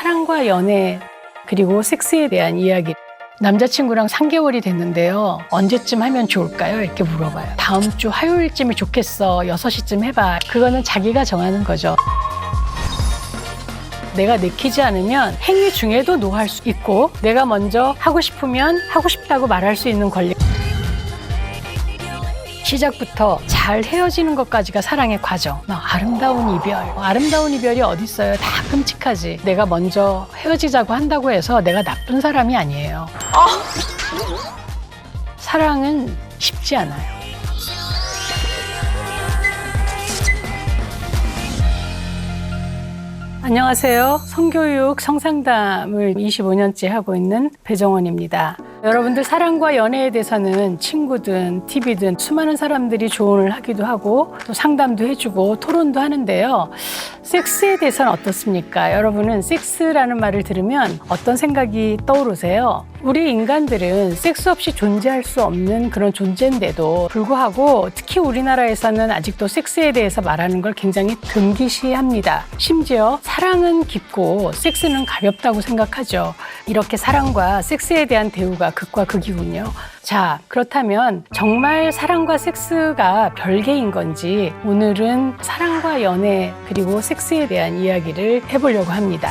사랑과 연애 그리고 섹스에 대한 이야기. 남자친구랑 3개월이 됐는데요. 언제쯤 하면 좋을까요? 이렇게 물어봐요. 다음 주 화요일쯤이 좋겠어. 6시쯤 해봐. 그거는 자기가 정하는 거죠. 내가 내키지 않으면 행위 중에도 노할 수 있고, 내가 먼저 하고 싶으면 하고 싶다고 말할 수 있는 권리. 시작부터 잘 헤어지는 것까지가 사랑의 과정. 아름다운 이별. 아름다운 이별이 어디 있어요? 다 끔찍하지. 내가 먼저 헤어지자고 한다고 해서 내가 나쁜 사람이 아니에요. 사랑은 쉽지 않아요. 안녕하세요. 성교육, 성상담을 25년째 하고 있는 배정원입니다. 여러분들 사랑과 연애에 대해서는 친구든 TV든 수많은 사람들이 조언을 하기도 하고 또 상담도 해주고 토론도 하는데요. 섹스에 대해서는 어떻습니까? 여러분은 섹스라는 말을 들으면 어떤 생각이 떠오르세요? 우리 인간들은 섹스 없이 존재할 수 없는 그런 존재인데도 불구하고 특히 우리나라에서는 아직도 섹스에 대해서 말하는 걸 굉장히 금기시합니다. 심지어 사랑은 깊고 섹스는 가볍다고 생각하죠. 이렇게 사랑과 섹스에 대한 대우가 극과 극이군요. 자, 그렇다면 정말 사랑과 섹스가 별개인 건지 오늘은 사랑과 연애 그리고 섹스에 대한 이야기를 해보려고 합니다.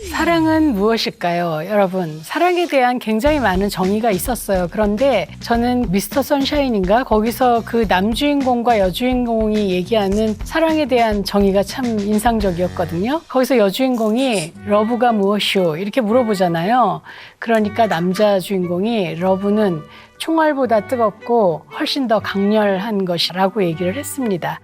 사랑은 무엇일까요? 여러분, 사랑에 대한 굉장히 많은 정의가 있었어요. 그런데 저는 미스터 선샤인인가? 거기서 그 남주인공과 여주인공이 얘기하는 사랑에 대한 정의가 참 인상적이었거든요. 거기서 여주인공이 러브가 무엇이오? 이렇게 물어보잖아요. 그러니까 남자 주인공이 러브는 총알보다 뜨겁고 훨씬 더 강렬한 것이라고 얘기를 했습니다.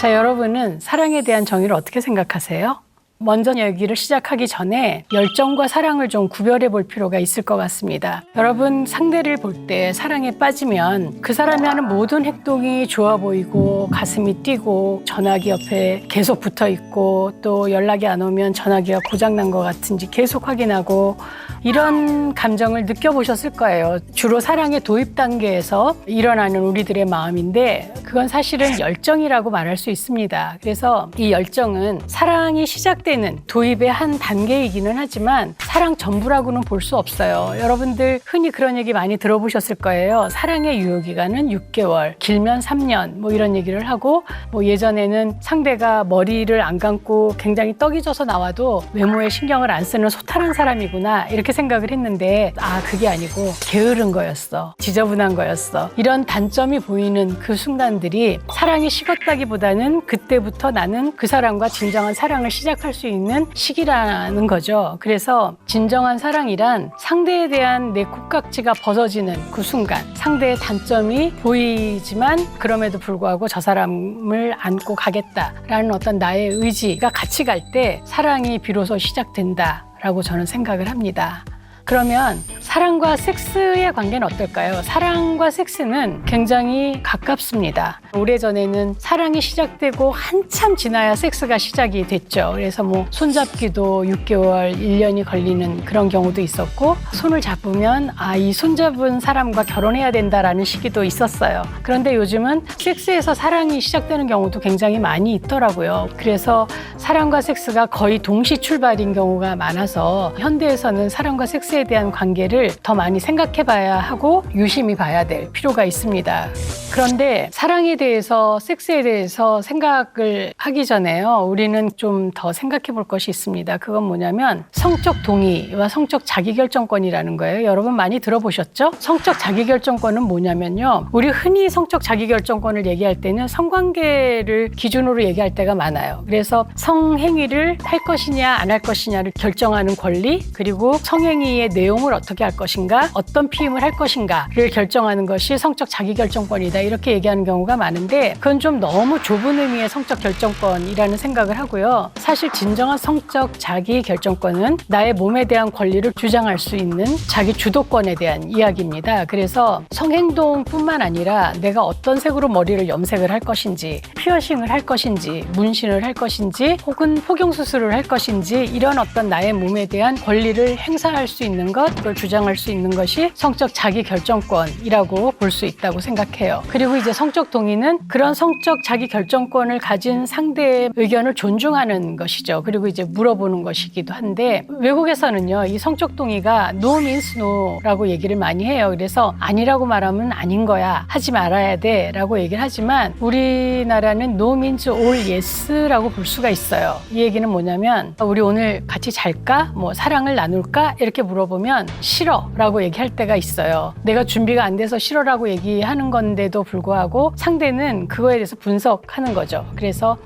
자, 여러분은 사랑에 대한 정의를 어떻게 생각하세요? 먼저 얘기를 시작하기 전에 열정과 사랑을 좀 구별해 볼 필요가 있을 것 같습니다. 여러분, 상대를 볼 때 사랑에 빠지면 그 사람이 하는 모든 행동이 좋아 보이고 가슴이 뛰고 전화기 옆에 계속 붙어 있고 또 연락이 안 오면 전화기가 고장난 것 같은지 계속 확인하고 이런 감정을 느껴보셨을 거예요. 주로 사랑의 도입 단계에서 일어나는 우리들의 마음인데 그건 사실은 열정이라고 말할 수 있습니다. 그래서 이 열정은 사랑이 시작되는 도입의 한 단계이기는 하지만 사랑 전부라고는 볼 수 없어요. 여러분들 흔히 그런 얘기 많이 들어보셨을 거예요. 사랑의 유효기간은 6개월, 길면 3년 뭐 이런 얘기를 하고 뭐 예전에는 상대가 머리를 안 감고 굉장히 떡이 져서 나와도 외모에 신경을 안 쓰는 소탈한 사람이구나 이렇게 생각을 했는데 그게 아니고 게으른 거였어. 지저분한 거였어. 이런 단점이 보이는 그 순간들이 사랑이 식었다기보다는 그때부터 나는 그 사람과 진정한 사랑을 시작할 수 있는 시기라는 거죠. 그래서 진정한 사랑이란 상대에 대한 내 콧깍지가 벗어지는 그 순간 상대의 단점이 보이지만 그럼에도 불구하고 저 사람을 안고 가겠다라는 어떤 나의 의지가 같이 갈 때 사랑이 비로소 시작된다라고 저는 생각을 합니다. 그러면 사랑과 섹스의 관계는 어떨까요? 사랑과 섹스는 굉장히 가깝습니다. 오래전에는 사랑이 시작되고 한참 지나야 섹스가 시작이 됐죠. 그래서 뭐 손잡기도 6개월, 1년이 걸리는 그런 경우도 있었고 손을 잡으면 이 손잡은 사람과 결혼해야 된다라는 시기도 있었어요. 그런데 요즘은 섹스에서 사랑이 시작되는 경우도 굉장히 많이 있더라고요. 그래서 사랑과 섹스가 거의 동시 출발인 경우가 많아서 현대에서는 사랑과 섹스에 대한 관계를 더 많이 생각해 봐야 하고 유심히 봐야 될 필요가 있습니다. 그런데 사랑에 대해서 섹스에 대해서 생각을 하기 전에요. 우리는 좀 더 생각해 볼 것이 있습니다. 그건 뭐냐면 성적 동의와 성적 자기결정권이라는 거예요. 여러분 많이 들어보셨죠? 성적 자기결정권은 뭐냐면요. 우리 흔히 성적 자기결정권을 얘기할 때는 성관계를 기준으로 얘기할 때가 많아요. 그래서 성행위를 할 것이냐 안 할 것이냐를 결정하는 권리 그리고 성행위의 내용을 어떻게 할 것인가 어떤 피임을 할 것인가를 결정하는 것이 성적 자기결정권이다 이렇게 얘기하는 경우가 많은데 그건 좀 너무 좁은 의미의 성적 결정권이라는 생각을 하고요. 사실 진정한 성적 자기결정권은 나의 몸에 대한 권리를 주장할 수 있는 자기 주도권에 대한 이야기입니다. 그래서 성행동뿐만 아니라 내가 어떤 색으로 머리를 염색을 할 것인지 피어싱을 할 것인지 문신을 할 것인지 혹은 포경수술을 할 것인지 이런 어떤 나의 몸에 대한 권리를 행사할 수 있는 것 그걸 주장할 수 있는 것이 성적 자기결정권이라고 볼 수 있다고 생각해요. 그리고 이제 성적 동의는 동의는 그런 성적 자기 결정권을 가진 상대의 의견을 존중하는 것이죠. 그리고 이제 물어보는 것이기도 한데 외국에서는요, 이 성적 동의가 no means no라고 얘기를 많이 해요. 그래서 아니라고 말하면 아닌 거야, 하지 말아야 돼 라고 얘기를 하지만 우리나라는 no means all yes라고 볼 수가 있어요. 이 얘기는 뭐냐면 우리 오늘 같이 잘까? 뭐 사랑을 나눌까? 이렇게 물어보면 싫어 라고 얘기할 때가 있어요. 내가 준비가 안 돼서 싫어라고 얘기하는 건데도 불구하고 상대는 그거에 대해서 분석하는 거죠. 그래서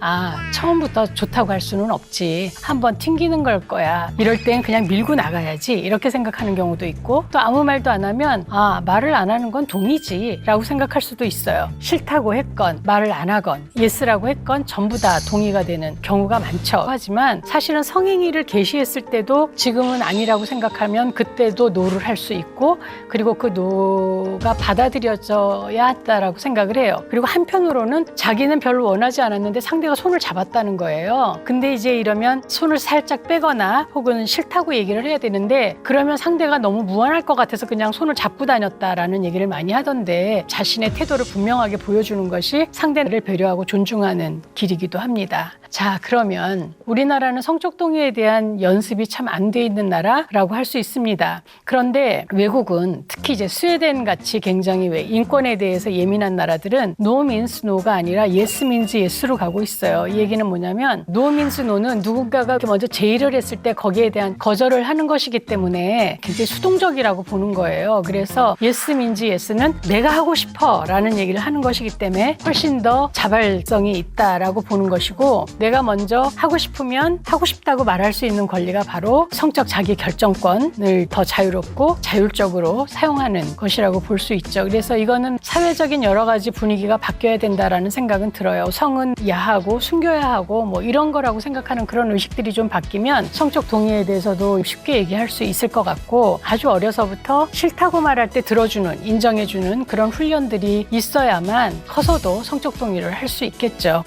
처음부터 좋다고 할 수는 없지, 한번 튕기는 걸 거야, 이럴 땐 그냥 밀고 나가야지, 이렇게 생각하는 경우도 있고, 또 아무 말도 안 하면 말을 안 하는 건 동의지 라고 생각할 수도 있어요. 싫다고 했건 말을 안 하건 예스라고 했건 전부 다 동의가 되는 경우가 많죠. 하지만 사실은 성행위를 개시했을 때도 지금은 아니라고 생각하면 그때도 노를 할 수 있고, 그리고 그 노가 받아들여져야 한다라고 생각을 해요. 그리고 한편으로는 자기는 별로 원하지 않았는데 상대가 손을 잡았다는 거예요. 근데 이제 이러면 손을 살짝 빼거나 혹은 싫다고 얘기를 해야 되는데, 그러면 상대가 너무 무안할 것 같아서 그냥 손을 잡고 다녔다라는 얘기를 많이 하던데, 자신의 태도를 분명하게 보여주는 것이 상대를 배려하고 존중하는 길이기도 합니다. 자, 그러면 우리나라는 성적 동의에 대한 연습이 참 안 돼 있는 나라라고 할 수 있습니다. 그런데 외국은, 특히 이제 스웨덴 같이 굉장히 인권에 대해서 예민한 나라들은 no means no가 아니라 yes means yes로 가고 있어요. 이 얘기는 뭐냐면 no means no는 누군가가 먼저 제의를 했을 때 거기에 대한 거절을 하는 것이기 때문에 굉장히 수동적이라고 보는 거예요. 그래서 yes means yes는 내가 하고 싶어 라는 얘기를 하는 것이기 때문에 훨씬 더 자발성이 있다라고 보는 것이고, 내가 먼저 하고 싶으면 하고 싶다고 말할 수 있는 권리가 바로 성적 자기 결정권을 더 자유롭고 자율적으로 사용하는 것이라고 볼 수 있죠. 그래서 이거는 사회적인 여러 가지 분위기가 바뀌어야 된다라는 생각은 들어요. 성은 야하고 숨겨야 하고 뭐 이런 거라고 생각하는 그런 의식들이 좀 바뀌면 성적 동의에 대해서도 쉽게 얘기할 수 있을 것 같고, 아주 어려서부터 싫다고 말할 때 들어주는, 인정해주는 그런 훈련들이 있어야만 커서도 성적 동의를 할 수 있겠죠.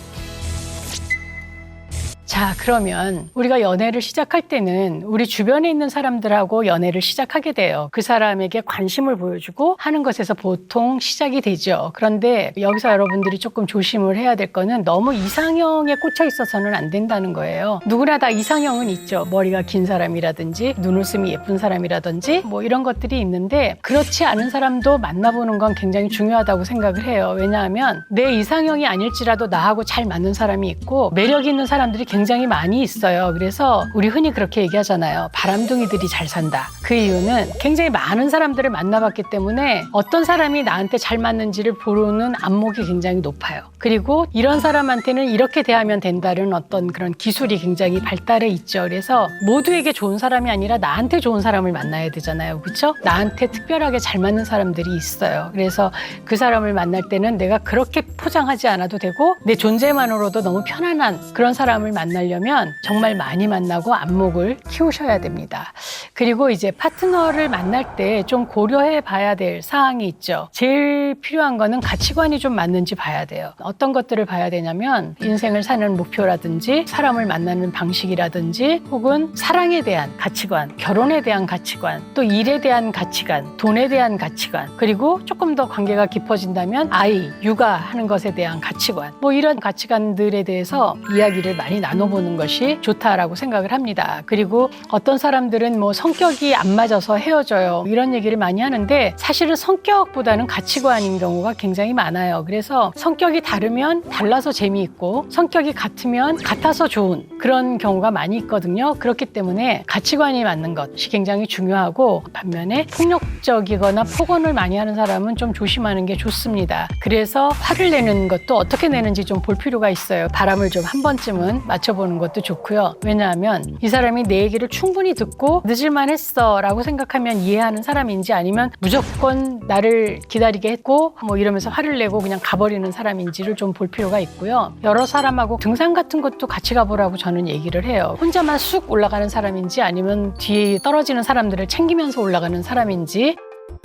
자, 그러면 우리가 연애를 시작할 때는 우리 주변에 있는 사람들하고 연애를 시작하게 돼요. 그 사람에게 관심을 보여주고 하는 것에서 보통 시작이 되죠. 그런데 여기서 여러분들이 조금 조심을 해야 될 거는 너무 이상형에 꽂혀 있어서는 안 된다는 거예요. 누구나 다 이상형은 있죠. 머리가 긴 사람이라든지 눈웃음이 예쁜 사람이라든지 뭐 이런 것들이 있는데, 그렇지 않은 사람도 만나보는 건 굉장히 중요하다고 생각을 해요. 왜냐하면 내 이상형이 아닐지라도 나하고 잘 맞는 사람이 있고 매력 있는 사람들이 굉장히 많이 있어요. 그래서 우리 흔히 그렇게 얘기하잖아요. 바람둥이들이 잘 산다. 그 이유는 굉장히 많은 사람들을 만나봤기 때문에 어떤 사람이 나한테 잘 맞는지를 보는 안목이 굉장히 높아요. 그리고 이런 사람한테는 이렇게 대하면 된다는 어떤 그런 기술이 굉장히 발달해 있죠. 그래서 모두에게 좋은 사람이 아니라 나한테 좋은 사람을 만나야 되잖아요. 그렇죠? 나한테 특별하게 잘 맞는 사람들이 있어요. 그래서 그 사람을 만날 때는 내가 그렇게 포장하지 않아도 되고 내 존재만으로도 너무 편안한 그런 사람을 만나려면 정말 많이 만나고 안목을 키우셔야 됩니다. 그리고 이제 파트너를 만날 때 좀 고려해 봐야 될 사항이 있죠. 제일 필요한 거는 가치관이 좀 맞는지 봐야 돼요. 어떤 것들을 봐야 되냐면 인생을 사는 목표라든지 사람을 만나는 방식이라든지 혹은 사랑에 대한 가치관, 결혼에 대한 가치관, 또 일에 대한 가치관, 돈에 대한 가치관, 그리고 조금 더 관계가 깊어진다면 아이, 육아하는 것에 대한 가치관, 뭐 이런 가치관들에 대해서 이야기를 많이 나눠보는 것이 좋다라고 생각을 합니다. 그리고 어떤 사람들은 뭐 성격이 안 맞아서 헤어져요, 이런 얘기를 많이 하는데 사실은 성격보다는 가치관인 경우가 굉장히 많아요. 그래서 성격이 다르면 달라서 재미있고 성격이 같으면 같아서 좋은 그런 경우가 많이 있거든요. 그렇기 때문에 가치관이 맞는 것이 굉장히 중요하고, 반면에 폭력적이거나 폭언을 많이 하는 사람은 좀 조심하는 게 좋습니다. 그래서 화를 내는 것도 어떻게 내는지 좀 볼 필요가 있어요. 바람을 좀 한 번쯤은 맞춰보는 것도 좋고요. 왜냐하면 이 사람이 내 얘기를 충분히 듣고 늦을만 했어 라고 생각하면 이해하는 사람인지, 아니면 무조건 나를 기다리게 했고 뭐 이러면서 화를 내고 그냥 가버리는 사람인지를 좀 볼 필요가 있고요. 여러 사람하고 등산 같은 것도 같이 가보라고 저는 얘기를 해요. 혼자만 쑥 올라가는 사람인지 아니면 뒤에 떨어지는 사람들을 챙기면서 올라가는 사람인지,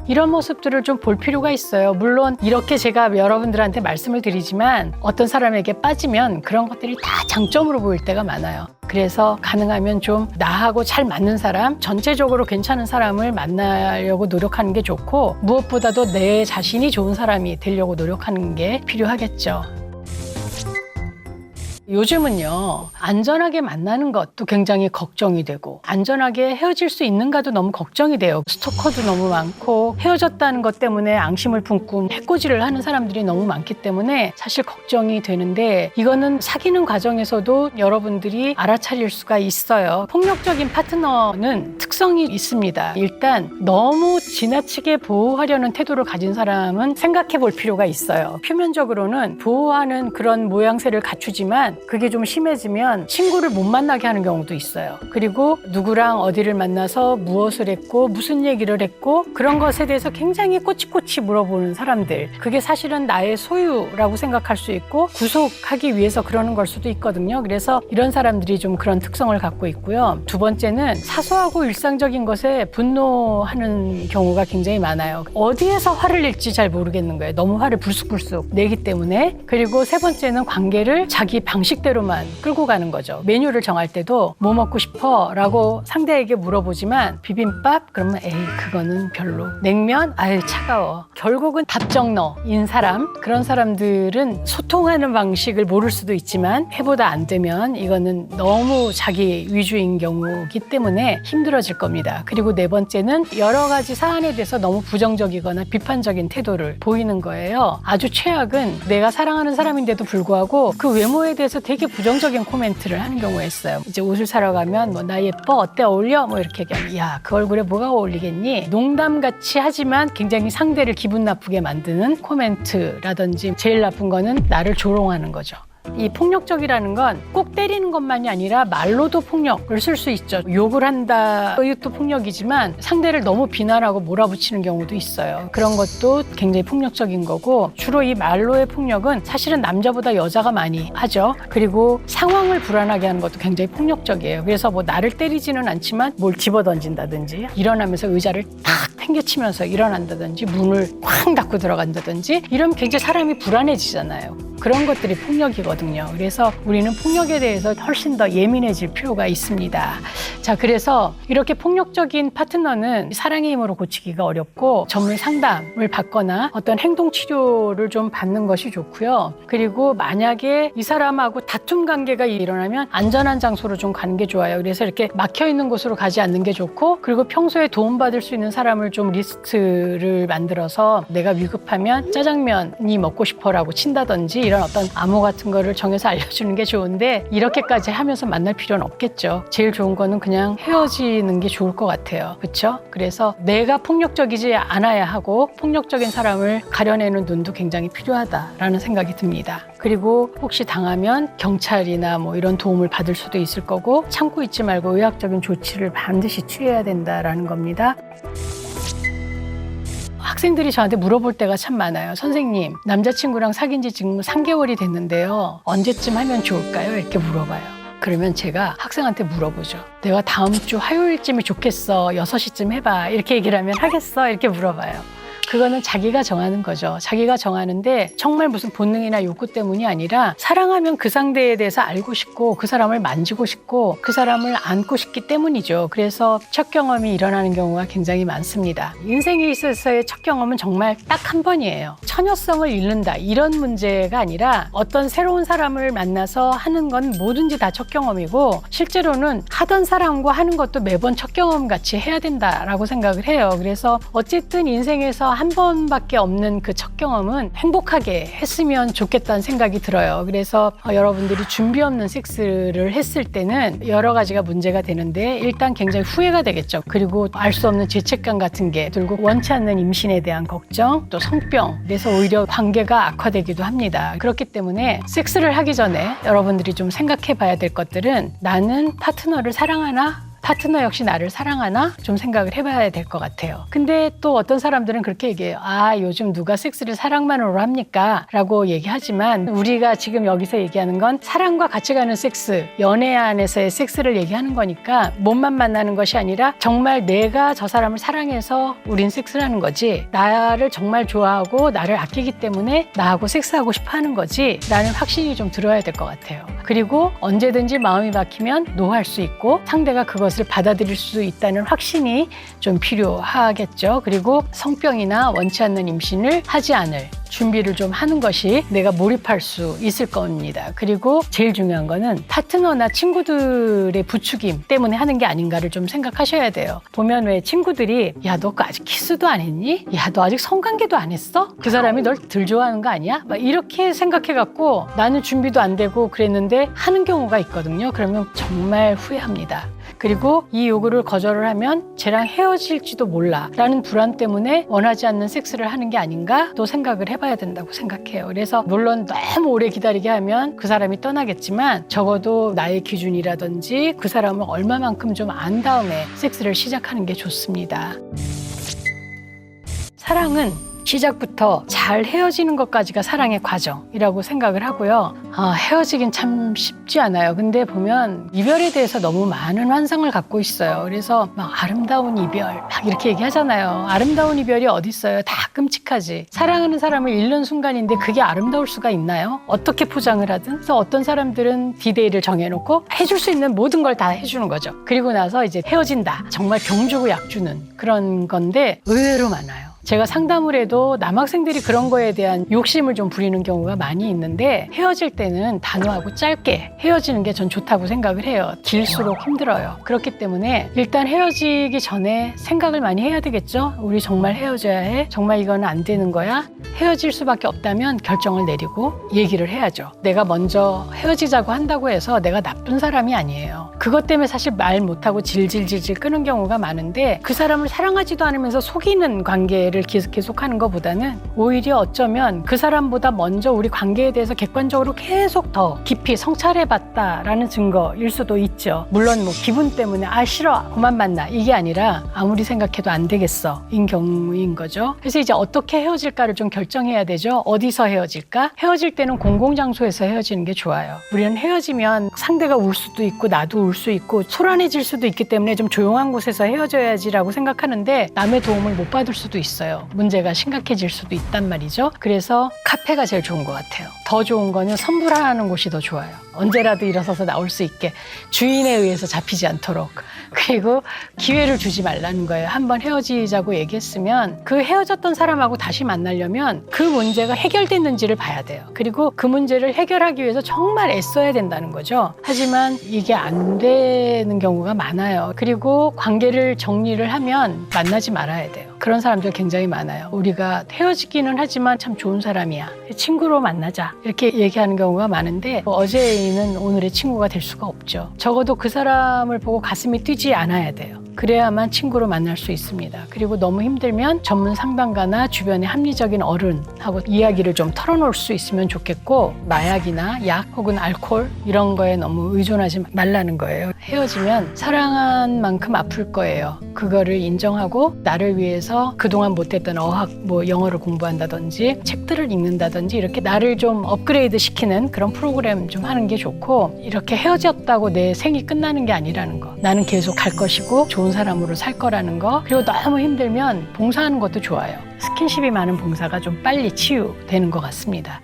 이런 모습들을 좀 볼 필요가 있어요. 물론 이렇게 제가 여러분들한테 말씀을 드리지만 어떤 사람에게 빠지면 그런 것들이 다 장점으로 보일 때가 많아요. 그래서 가능하면 좀 나하고 잘 맞는 사람, 전체적으로 괜찮은 사람을 만나려고 노력하는 게 좋고, 무엇보다도 내 자신이 좋은 사람이 되려고 노력하는 게 필요하겠죠. 요즘은요, 안전하게 만나는 것도 굉장히 걱정이 되고, 안전하게 헤어질 수 있는가도 너무 걱정이 돼요. 스토커도 너무 많고, 헤어졌다는 것 때문에 앙심을 품고 해코지를 하는 사람들이 너무 많기 때문에 사실 걱정이 되는데, 이거는 사귀는 과정에서도 여러분들이 알아차릴 수가 있어요. 폭력적인 파트너는 특성이 있습니다. 일단 너무 지나치게 보호하려는 태도를 가진 사람은 생각해 볼 필요가 있어요. 표면적으로는 보호하는 그런 모양새를 갖추지만 그게 좀 심해지면 친구를 못 만나게 하는 경우도 있어요. 그리고 누구랑 어디를 만나서 무엇을 했고 무슨 얘기를 했고 그런 것에 대해서 굉장히 꼬치꼬치 물어보는 사람들, 그게 사실은 나의 소유라고 생각할 수 있고 구속하기 위해서 그러는 걸 수도 있거든요. 그래서 이런 사람들이 좀 그런 특성을 갖고 있고요. 두 번째는 사소하고 일상적인 것에 분노하는 경우가 굉장히 많아요. 어디에서 화를 낼지 잘 모르겠는 거예요. 너무 화를 불쑥불쑥 내기 때문에. 그리고 세 번째는 관계를 자기 방식대로만 끌고 가는 거죠. 메뉴를 정할 때도 뭐 먹고 싶어? 라고 상대에게 물어보지만 비빔밥? 그러면 에이 그거는 별로. 냉면? 아유 차가워. 결국은 답정너인 사람, 그런 사람들은 소통하는 방식을 모를 수도 있지만 해보다 안 되면 이거는 너무 자기 위주인 경우이기 때문에 힘들어질 겁니다. 그리고 네 번째는 여러 가지 사안에 대해서 너무 부정적이거나 비판적인 태도를 보이는 거예요. 아주 최악은 내가 사랑하는 사람인데도 불구하고 그 외모에 대해서 되게 부정적인 코멘트를 하는 경우가 있어요. 이제 옷을 사러 가면 뭐 나 예뻐? 어때? 어울려? 뭐 이렇게 얘기하면 야, 그 얼굴에 뭐가 어울리겠니? 농담같이 하지만 굉장히 상대를 기분 나쁘게 만드는 코멘트라든지, 제일 나쁜 거는 나를 조롱하는 거죠. 이 폭력적이라는 건 꼭 때리는 것만이 아니라 말로도 폭력을 쓸 수 있죠. 욕을 한다, 이것도 폭력이지만 상대를 너무 비난하고 몰아붙이는 경우도 있어요. 그런 것도 굉장히 폭력적인 거고, 주로 이 말로의 폭력은 사실은 남자보다 여자가 많이 하죠. 그리고 상황을 불안하게 하는 것도 굉장히 폭력적이에요. 그래서 뭐 나를 때리지는 않지만 뭘 집어던진다든지, 일어나면서 의자를 탁 팽개치면서 일어난다든지, 문을 쾅 닫고 들어간다든지, 이러면 굉장히 사람이 불안해지잖아요. 그런 것들이 폭력이거든요. 그래서 우리는 폭력에 대해서 훨씬 더 예민해질 필요가 있습니다. 자, 그래서 이렇게 폭력적인 파트너는 사랑의 힘으로 고치기가 어렵고 전문 상담을 받거나 어떤 행동 치료를 좀 받는 것이 좋고요. 그리고 만약에 이 사람하고 다툼 관계가 일어나면 안전한 장소로 좀 가는 게 좋아요. 그래서 이렇게 막혀 있는 곳으로 가지 않는 게 좋고, 그리고 평소에 도움받을 수 있는 사람을 좀 리스트를 만들어서 내가 위급하면 짜장면이 먹고 싶어라고 친다든지, 이런 어떤 암호 같은 거를 정해서 알려주는 게 좋은데, 이렇게까지 하면서 만날 필요는 없겠죠. 제일 좋은 거는 그냥 헤어지는 게 좋을 것 같아요. 그렇죠? 그래서 내가 폭력적이지 않아야 하고 폭력적인 사람을 가려내는 눈도 굉장히 필요하다라는 생각이 듭니다. 그리고 혹시 당하면 경찰이나 뭐 이런 도움을 받을 수도 있을 거고, 참고 있지 말고 의학적인 조치를 반드시 취해야 된다라는 겁니다. 학생들이 저한테 물어볼 때가 참 많아요. 선생님, 남자친구랑 사귄 지 지금 3개월이 됐는데요. 언제쯤 하면 좋을까요? 이렇게 물어봐요. 그러면 제가 학생한테 물어보죠. 내가 다음 주 화요일쯤이 좋겠어. 6시쯤 해봐. 이렇게 얘기를 하면 하겠어? 이렇게 물어봐요. 그거는 자기가 정하는 거죠. 자기가 정하는데 정말 무슨 본능이나 욕구 때문이 아니라 사랑하면 그 상대에 대해서 알고 싶고 그 사람을 만지고 싶고 그 사람을 안고 싶기 때문이죠. 그래서 첫 경험이 일어나는 경우가 굉장히 많습니다. 인생에 있어서의 첫 경험은 정말 딱 한 번이에요. 처녀성을 잃는다, 이런 문제가 아니라 어떤 새로운 사람을 만나서 하는 건 뭐든지 다 첫 경험이고, 실제로는 하던 사람과 하는 것도 매번 첫 경험 같이 해야 된다라고 생각을 해요. 그래서 어쨌든 인생에서 한 번밖에 없는 그 첫 경험은 행복하게 했으면 좋겠다는 생각이 들어요. 그래서 여러분들이 준비 없는 섹스를 했을 때는 여러 가지가 문제가 되는데, 일단 굉장히 후회가 되겠죠. 그리고 알 수 없는 죄책감 같은 게 들고, 원치 않는 임신에 대한 걱정, 또 성병, 그래서 오히려 관계가 악화되기도 합니다. 그렇기 때문에 섹스를 하기 전에 여러분들이 좀 생각해 봐야 될 것들은, 나는 파트너를 사랑하나? 파트너 역시 나를 사랑하나 좀 생각을 해봐야 될 것 같아요. 근데 또 어떤 사람들은 그렇게 얘기해요. 아, 요즘 누가 섹스를 사랑만으로 합니까? 라고 얘기하지만 우리가 지금 여기서 얘기하는 건 사랑과 같이 가는 섹스, 연애 안에서의 섹스를 얘기하는 거니까 몸만 만나는 것이 아니라 정말 내가 저 사람을 사랑해서 우린 섹스를 하는 거지, 나를 정말 좋아하고 나를 아끼기 때문에 나하고 섹스하고 싶어 하는 거지 라는 확신이 좀 들어야 될 것 같아요. 그리고 언제든지 마음이 박히면 노할 수 있고 상대가 그것을 받아들일 수 있다는 확신이 좀 필요하겠죠. 그리고 성병이나 원치 않는 임신을 하지 않을 준비를 좀 하는 것이 내가 몰입할 수 있을 겁니다. 그리고 제일 중요한 거는 파트너나 친구들의 부추김 때문에 하는 게 아닌가를 좀 생각하셔야 돼요. 보면 왜 친구들이 야, 너 아직 키스도 안 했니? 야, 너 아직 성관계도 안 했어? 그 사람이 널 덜 좋아하는 거 아니야? 막 이렇게 생각해갖고 나는 준비도 안 되고 그랬는데 하는 경우가 있거든요. 그러면 정말 후회합니다. 그리고 이 요구를 거절을 하면 쟤랑 헤어질지도 몰라 라는 불안 때문에 원하지 않는 섹스를 하는 게 아닌가 또 생각을 해봐야 된다고 생각해요. 그래서 물론 너무 오래 기다리게 하면 그 사람이 떠나겠지만 적어도 나의 기준이라든지 그 사람을 얼마만큼 좀 안 다음에 섹스를 시작하는 게 좋습니다. 사랑은 시작부터 잘 헤어지는 것까지가 사랑의 과정이라고 생각을 하고요. 헤어지긴 참 쉽지 않아요. 근데 보면 이별에 대해서 너무 많은 환상을 갖고 있어요. 그래서 막 아름다운 이별 막 이렇게 얘기하잖아요. 아름다운 이별이 어디 있어요? 다 끔찍하지. 사랑하는 사람을 잃는 순간인데 그게 아름다울 수가 있나요? 어떻게 포장을 하든. 그래서 어떤 사람들은 디데이를 정해놓고 해줄 수 있는 모든 걸 다 해주는 거죠. 그리고 나서 이제 헤어진다. 정말 병 주고 약 주는 그런 건데 의외로 많아요. 제가 상담을 해도 남학생들이 그런 거에 대한 욕심을 좀 부리는 경우가 많이 있는데 헤어질 때는 단호하고 짧게 헤어지는 게 전 좋다고 생각을 해요. 길수록 힘들어요. 그렇기 때문에 일단 헤어지기 전에 생각을 많이 해야 되겠죠. 우리 정말 헤어져야 해? 정말 이건 안 되는 거야? 헤어질 수밖에 없다면 결정을 내리고 얘기를 해야죠. 내가 먼저 헤어지자고 한다고 해서 내가 나쁜 사람이 아니에요. 그것 때문에 사실 말 못하고 질질질질 끄는 경우가 많은데 그 사람을 사랑하지도 않으면서 속이는 관계를 계속하는 것보다는 오히려 어쩌면 그 사람보다 먼저 우리 관계에 대해서 객관적으로 계속 더 깊이 성찰해봤다라는 증거일 수도 있죠. 물론 뭐 기분 때문에 아 싫어 그만 만나 이게 아니라 아무리 생각해도 안 되겠어 인 경우인 거죠. 그래서 이제 어떻게 헤어질까를 좀 결정해야 되죠. 어디서 헤어질까? 헤어질 때는 공공장소에서 헤어지는 게 좋아요. 우리는 헤어지면 상대가 울 수도 있고 나도 울 수 있고 소란해질 수도 있기 때문에 좀 조용한 곳에서 헤어져야지라고 생각하는데 남의 도움을 못 받을 수도 있어요. 문제가 심각해질 수도 있단 말이죠. 그래서 카페가 제일 좋은 것 같아요. 더 좋은 거는 선불하는 곳이 더 좋아요. 언제라도 일어서서 나올 수 있게 주인에 의해서 잡히지 않도록. 그리고 기회를 주지 말라는 거예요. 한번 헤어지자고 얘기했으면 그 헤어졌던 사람하고 다시 만나려면 그 문제가 해결됐는지를 봐야 돼요. 그리고 그 문제를 해결하기 위해서 정말 애써야 된다는 거죠. 하지만 이게 안 되는 경우가 많아요. 그리고 관계를 정리를 하면 만나지 말아야 돼요. 그런 사람들 굉장히 많아요. 우리가 헤어지기는 하지만 참 좋은 사람이야. 친구로 만나자. 이렇게 얘기하는 경우가 많은데 어제의 인은 오늘의 친구가 될 수가 없죠. 적어도 그 사람을 보고 가슴이 뛰지 않아야 돼요. 그래야만 친구로 만날 수 있습니다. 그리고 너무 힘들면 전문 상담가나 주변의 합리적인 어른하고 이야기를 좀 털어놓을 수 있으면 좋겠고 마약이나 약 혹은 알코올 이런 거에 너무 의존하지 말라는 거예요. 헤어지면 사랑한 만큼 아플 거예요. 그거를 인정하고 나를 위해서 그동안 못했던 어학, 영어를 공부한다든지 책들을 읽는다든지 이렇게 나를 좀 업그레이드 시키는 그런 프로그램 좀 하는 게 좋고 이렇게 헤어졌다고 내 생이 끝나는 게 아니라는 거. 나는 계속 갈 것이고 좋은 사람으로 살 거라는 거. 그리고 너무 힘들면 봉사하는 것도 좋아요. 스킨십이 많은 봉사가 좀 빨리 치유되는 것 같습니다.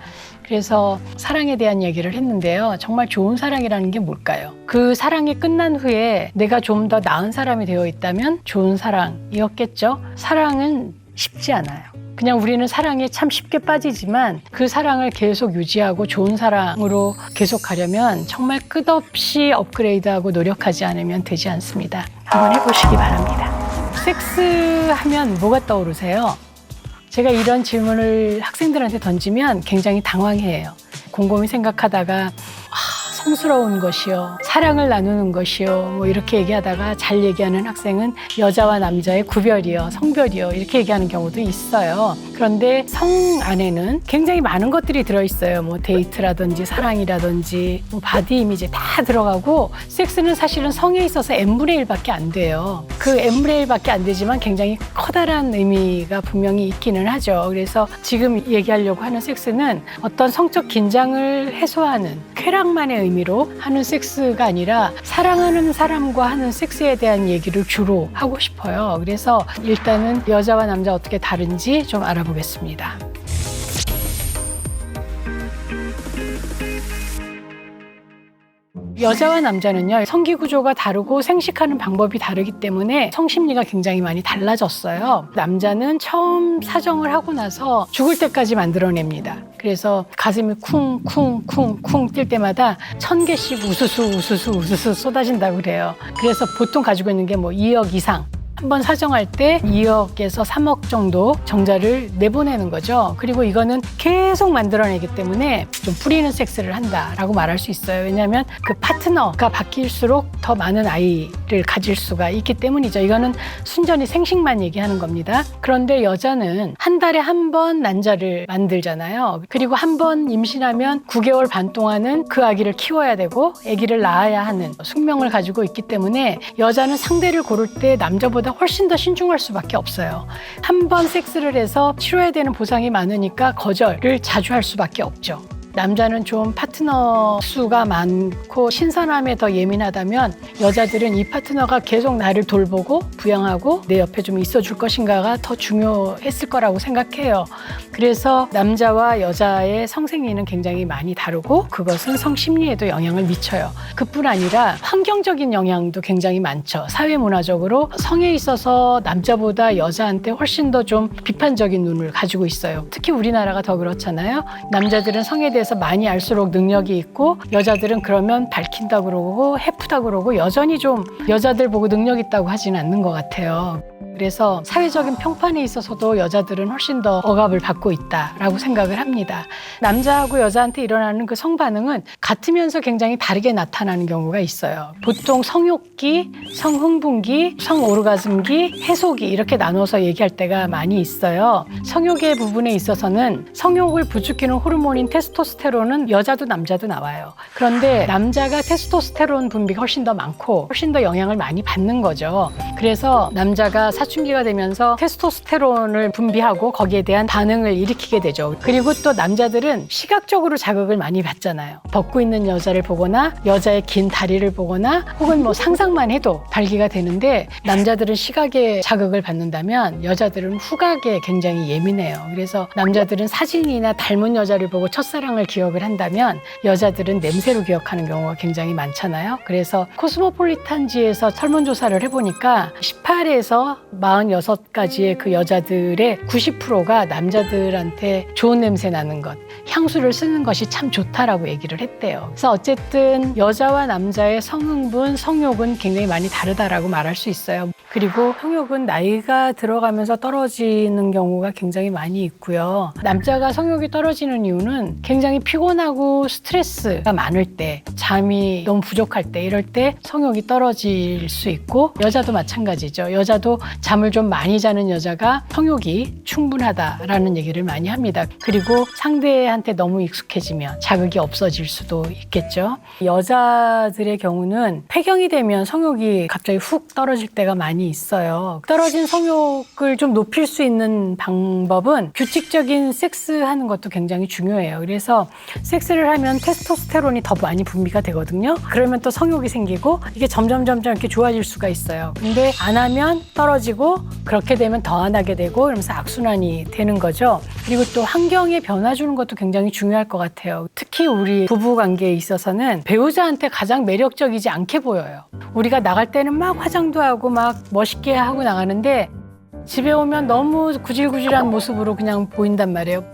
그래서 사랑에 대한 얘기를 했는데요. 정말 좋은 사랑이라는 게 뭘까요? 그 사랑이 끝난 후에 내가 좀 더 나은 사람이 되어 있다면 좋은 사랑이었겠죠? 사랑은 쉽지 않아요. 그냥 우리는 사랑에 참 쉽게 빠지지만 그 사랑을 계속 유지하고 좋은 사랑으로 계속 가려면 정말 끝없이 업그레이드하고 노력하지 않으면 되지 않습니다. 한번 해보시기 바랍니다. 섹스 하면 뭐가 떠오르세요? 제가 이런 질문을 학생들한테 던지면 굉장히 당황해요. 곰곰이 생각하다가 성스러운 것이요, 사랑을 나누는 것이요, 이렇게 얘기하다가 잘 얘기하는 학생은 여자와 남자의 구별이요, 성별이요 이렇게 얘기하는 경우도 있어요. 그런데 성 안에는 굉장히 많은 것들이 들어있어요. 뭐 데이트라든지 사랑이라든지 뭐 바디 이미지 다 들어가고 섹스는 사실은 성에 있어서 n분의 1밖에 안 돼요. 그 n분의 1밖에 안 되지만 굉장히 커다란 의미가 분명히 있기는 하죠. 그래서 지금 얘기하려고 하는 섹스는 어떤 성적 긴장을 해소하는 쾌락만의 의미로 하는 섹스가 아니라 사랑하는 사람과 하는 섹스에 대한 얘기를 주로 하고 싶어요. 그래서 일단은 여자와 남자 어떻게 다른지 좀 알아보겠습니다. 여자와 남자는요, 성기 구조가 다르고 생식하는 방법이 다르기 때문에 성심리가 굉장히 많이 달라졌어요. 남자는 처음 사정을 하고 나서 죽을 때까지 만들어냅니다. 그래서 가슴이 쿵쿵쿵쿵 뛸 때마다 1000개씩 우수수 쏟아진다고 그래요. 그래서 보통 가지고 있는 게 뭐 2억 이상. 한번 사정할 때 2억에서 3억 정도 정자를 내보내는 거죠. 그리고 이거는 계속 만들어내기 때문에 좀 뿌리는 섹스를 한다라고 말할 수 있어요. 왜냐하면 그 파트너가 바뀔수록 더 많은 아이를 가질 수가 있기 때문이죠. 이거는 순전히 생식만 얘기하는 겁니다. 그런데 여자는 한 달에 한 번 난자를 만들잖아요. 그리고 한 번 임신하면 9개월 반 동안은 그 아기를 키워야 되고 아기를 낳아야 하는 숙명을 가지고 있기 때문에 여자는 상대를 고를 때 남자보다 훨씬 더 신중할 수밖에 없어요. 한 번 섹스를 해서 치러야 되는 보상이 많으니까 거절을 자주 할 수밖에 없죠. 남자는 좀 파트너 수가 많고 신선함에 더 예민하다면 여자들은 이 파트너가 계속 나를 돌보고 부양하고 내 옆에 좀 있어줄 것인가가 더 중요했을 거라고 생각해요. 그래서 남자와 여자의 성생리는 굉장히 많이 다르고 그것은 성심리에도 영향을 미쳐요. 그뿐 아니라 환경적인 영향도 굉장히 많죠. 사회문화적으로 성에 있어서 남자보다 여자한테 훨씬 더 좀 비판적인 눈을 가지고 있어요. 특히 우리나라가 더 그렇잖아요. 남자들은 성에 대해서 많이 알수록 능력이 있고 여자들은 그러면 밝힌다 그러고 해프다 그러고 여전히 좀 여자들 보고 능력 있다고 하지는 않는 것 같아요. 그래서 사회적인 평판에 있어서도 여자들은 훨씬 더 억압을 받고 있다라고 생각을 합니다. 남자하고 여자한테 일어나는 그 성반응은 같으면서 굉장히 다르게 나타나는 경우가 있어요. 보통 성욕기, 성흥분기, 성오르가즘기, 해소기 이렇게 나눠서 얘기할 때가 많이 있어요. 성욕의 부분에 있어서는 성욕을 부추기는 호르몬인 테스토스테론은 여자도 남자도 나와요. 그런데 남자가 테스토스테론 분비가 훨씬 더 많고 훨씬 더 영향을 많이 받는 거죠. 그래서 남자가 사춘기가 되면서 테스토스테론을 분비하고 거기에 대한 반응을 일으키게 되죠. 그리고 또 남자들은 시각적으로 자극을 많이 받잖아요. 벗고 있는 여자를 보거나 여자의 긴 다리를 보거나 혹은 뭐 상상만 해도 발기가 되는데 남자들은 시각에 자극을 받는다면 여자들은 후각에 굉장히 예민해요. 그래서 남자들은 사진이나 닮은 여자를 보고 첫사랑을 기억을 한다면 여자들은 냄새로 기억하는 경우가 굉장히 많잖아요. 그래서 코스모폴리탄지에서 설문조사를 해보니까 18에서 46가지의 그 여자들의 90%가 남자들한테 좋은 냄새 나는 것, 향수를 쓰는 것이 참 좋다라고 얘기를 했대요. 그래서 어쨌든 여자와 남자의 성흥분, 성욕은 굉장히 많이 다르다라고 말할 수 있어요. 그리고 성욕은 나이가 들어가면서 떨어지는 경우가 굉장히 많이 있고요. 남자가 성욕이 떨어지는 이유는 굉장히 피곤하고 스트레스가 많을 때, 잠이 너무 부족할 때 이럴 때 성욕이 떨어질 수 있고 여자도 마찬가지죠. 여자도 잠을 좀 많이 자는 여자가 성욕이 충분하다라는 얘기를 많이 합니다. 그리고 상대한테 너무 익숙해지면 자극이 없어질 수도 있겠죠. 여자들의 경우는 폐경이 되면 성욕이 갑자기 훅 떨어질 때가 많이 있어요. 떨어진 성욕을 좀 높일 수 있는 방법은 규칙적인 섹스하는 것도 굉장히 중요해요. 그래서 섹스를 하면 테스토스테론이 더 많이 분비가 되거든요. 그러면 또 성욕이 생기고 이게 점점 이렇게 좋아질 수가 있어요. 근데 안 하면 떨어지고 그렇게 되면 더 안 하게 되고 그러면서 악순환이 되는 거죠. 그리고 또 환경에 변화 주는 것도 굉장히 중요할 것 같아요. 특히 우리 부부 관계에 있어서는 배우자한테 가장 매력적이지 않게 보여요. 우리가 나갈 때는 막 화장도 하고 막 멋있게 하고 나가는데 집에 오면 너무 구질구질한 모습으로 그냥 보인단 말이에요.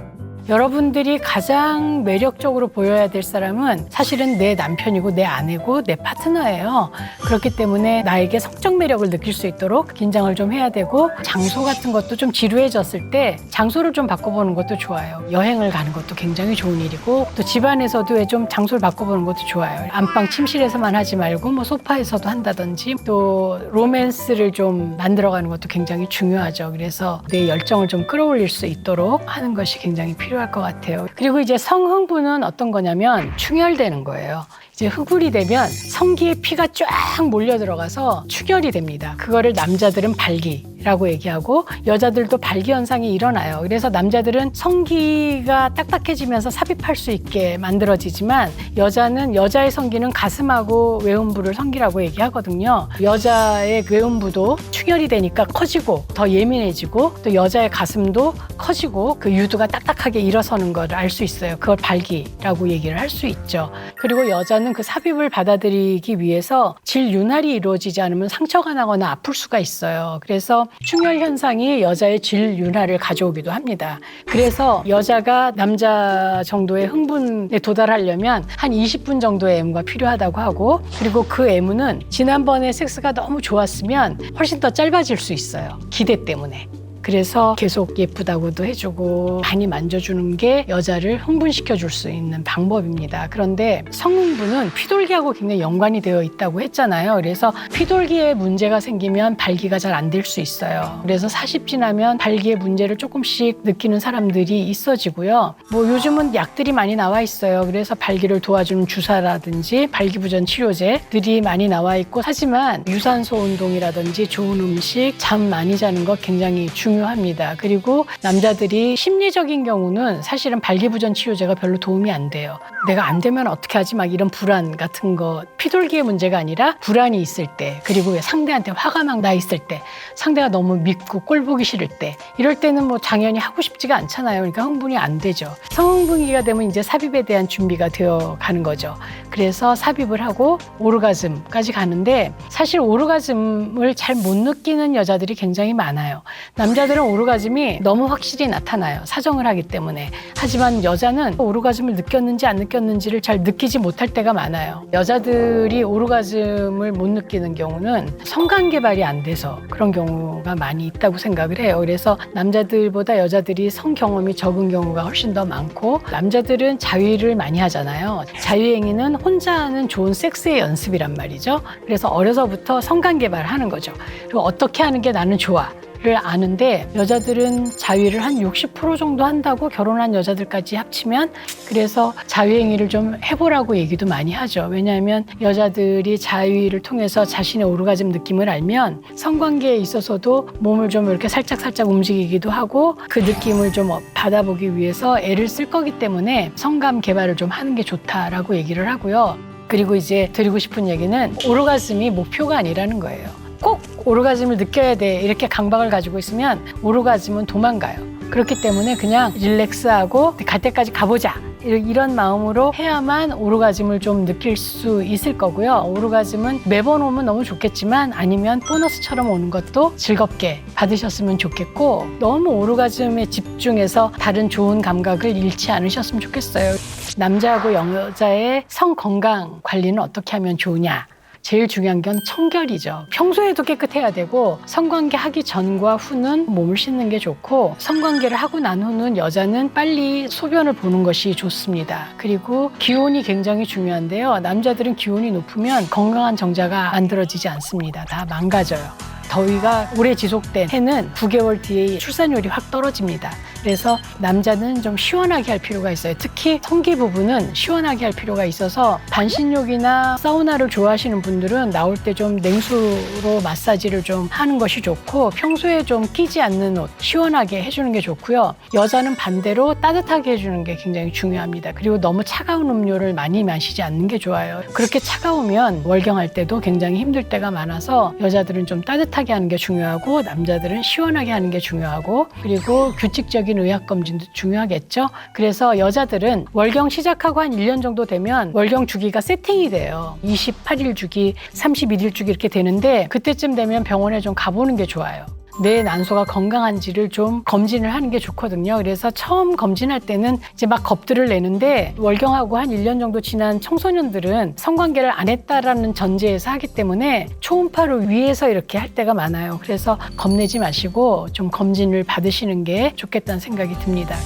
여러분들이 가장 매력적으로 보여야 될 사람은 사실은 내 남편이고 내 아내고 내 파트너예요. 그렇기 때문에 나에게 성적 매력을 느낄 수 있도록 긴장을 좀 해야 되고, 장소 같은 것도 좀 지루해졌을 때 장소를 좀 바꿔보는 것도 좋아요. 여행을 가는 것도 굉장히 좋은 일이고, 또 집안에서도 좀 장소를 바꿔보는 것도 좋아요. 안방 침실에서만 하지 말고 뭐 소파에서도 한다든지, 또 로맨스를 좀 만들어가는 것도 굉장히 중요하죠. 그래서 내 열정을 좀 끌어올릴 수 있도록 하는 것이 굉장히 필요할 것 같아요. 그리고 이제 성흥부는 어떤 거냐면 충혈되는 거예요. 이제 흑울이 되면 성기에 피가 쫙 몰려 들어가서 충혈이 됩니다. 그거를 남자들은 발기라고 얘기하고, 여자들도 발기 현상이 일어나요. 그래서 남자들은 성기가 딱딱해지면서 삽입할 수 있게 만들어지지만, 여자는 여자의 성기는 가슴하고 외음부를 성기라고 얘기하거든요. 여자의 외음부도 충혈이 되니까 커지고 더 예민해지고, 또 여자의 가슴도 커지고 그 유두가 딱딱하게 일어서는 걸 알 수 있어요. 그걸 발기라고 얘기를 할 수 있죠. 그리고 여자는 그 삽입을 받아들이기 위해서 질윤활이 이루어지지 않으면 상처가 나거나 아플 수가 있어요. 그래서 충혈 현상이 여자의 질윤활을 가져오기도 합니다. 그래서 여자가 남자 정도의 흥분에 도달하려면 한 20분 정도의 애무가 필요하다고 하고, 그리고 그 애무는 지난번에 섹스가 너무 좋았으면 훨씬 더 짧아질 수 있어요. 기대 때문에. 그래서 계속 예쁘다고도 해주고 많이 만져주는 게 여자를 흥분시켜줄 수 있는 방법입니다. 그런데 성흥부는 피돌기하고 굉장히 연관이 되어 있다고 했잖아요. 그래서 피돌기에 문제가 생기면 발기가 잘 안 될 수 있어요. 그래서 40 지나면 발기의 문제를 조금씩 느끼는 사람들이 있어지고요. 뭐 요즘은 약들이 많이 나와 있어요. 그래서 발기를 도와주는 주사라든지 발기부전 치료제들이 많이 나와 있고, 하지만 유산소 운동이라든지 좋은 음식, 잠 많이 자는 것 굉장히 중요합니다. 그리고 남자들이 심리적인 경우는 사실은 발기부전 치료제가 별로 도움이 안 돼요. 내가 안 되면 어떻게 하지? 막 이런 불안 같은 거, 피돌기의 문제가 아니라 불안이 있을 때, 그리고 상대한테 화가 막 나 있을 때, 상대가 너무 밉고 꼴 보기 싫을 때, 이럴 때는 뭐 당연히 하고 싶지가 않잖아요. 그러니까 흥분이 안 되죠. 성흥분기가 되면 이제 삽입에 대한 준비가 되어 가는 거죠. 그래서 삽입을 하고 오르가즘까지 가는데, 사실 오르가즘을 잘 못 느끼는 여자들이 굉장히 많아요. 남자들은 오르가즘이 너무 확실히 나타나요. 사정을 하기 때문에. 하지만 여자는 오르가즘을 느꼈는지 안 느꼈는지를 잘 느끼지 못할 때가 많아요. 여자들이 오르가즘을 못 느끼는 경우는 성관 개발이 안 돼서 그런 경우가 많이 있다고 생각을 해요. 그래서 남자들보다 여자들이 성 경험이 적은 경우가 훨씬 더 많고, 남자들은 자위를 많이 하잖아요. 자위행위는 혼자 하는 좋은 섹스의 연습이란 말이죠. 그래서 어려서부터 성관 개발하는 거죠. 그리고 어떻게 하는 게 나는 좋아 를 아는데, 여자들은 자위를 한 60% 정도 한다고, 결혼한 여자들까지 합치면. 그래서 자위행위를 좀 해보라고 얘기도 많이 하죠. 왜냐하면 여자들이 자위를 통해서 자신의 오르가즘 느낌을 알면 성관계에 있어서도 몸을 좀 이렇게 살짝 움직이기도 하고, 그 느낌을 좀 받아보기 위해서 애를 쓸 거기 때문에 성감 개발을 좀 하는 게 좋다라고 얘기를 하고요. 그리고 이제 드리고 싶은 얘기는, 오르가즘이 목표가 아니라는 거예요. 꼭 오르가즘을 느껴야 돼 이렇게 강박을 가지고 있으면 오르가즘은 도망가요. 그렇기 때문에 그냥 릴렉스하고 갈 때까지 가보자, 이런 마음으로 해야만 오르가즘을 좀 느낄 수 있을 거고요. 오르가즘은 매번 오면 너무 좋겠지만, 아니면 보너스처럼 오는 것도 즐겁게 받으셨으면 좋겠고, 너무 오르가즘에 집중해서 다른 좋은 감각을 잃지 않으셨으면 좋겠어요. 남자하고 여자의 성 건강 관리는 어떻게 하면 좋으냐? 제일 중요한 건 청결이죠. 평소에도 깨끗해야 되고, 성관계 하기 전과 후는 몸을 씻는 게 좋고, 성관계를 하고 난 후는 여자는 빨리 소변을 보는 것이 좋습니다. 그리고 기온이 굉장히 중요한데요. 남자들은 기온이 높으면 건강한 정자가 만들어지지 않습니다. 다 망가져요. 더위가 오래 지속된 해는 9개월 뒤에 출산율이 확 떨어집니다. 그래서 남자는 좀 시원하게 할 필요가 있어요. 특히 성기 부분은 시원하게 할 필요가 있어서, 반신욕이나 사우나를 좋아하시는 분들은 나올 때 좀 냉수로 마사지를 좀 하는 것이 좋고, 평소에 좀 끼지 않는 옷 시원하게 해주는 게 좋고요. 여자는 반대로 따뜻하게 해주는 게 굉장히 중요합니다. 그리고 너무 차가운 음료를 많이 마시지 않는 게 좋아요. 그렇게 차가우면 월경할 때도 굉장히 힘들 때가 많아서, 여자들은 좀 따뜻하게 하는 게 중요하고, 남자들은 시원하게 하는 게 중요하고, 그리고 규칙적인 의학검진도 중요하겠죠. 그래서 여자들은 월경 시작하고 한 1년 정도 되면 월경 주기가 세팅이 돼요. 28일 주기, 31일 주기 이렇게 되는데, 그때쯤 되면 병원에 좀 가보는 게 좋아요. 내 난소가 건강한지를 좀 검진을 하는 게 좋거든요. 그래서 처음 검진할 때는 이제 막 겁들을 내는데 월경하고 한 1년 정도 지난 청소년들은 성관계를 안 했다라는 전제에서 하기 때문에 초음파로 위에서 이렇게 할 때가 많아요. 그래서 겁내지 마시고 좀 검진을 받으시는 게 좋겠다는 생각이 듭니다.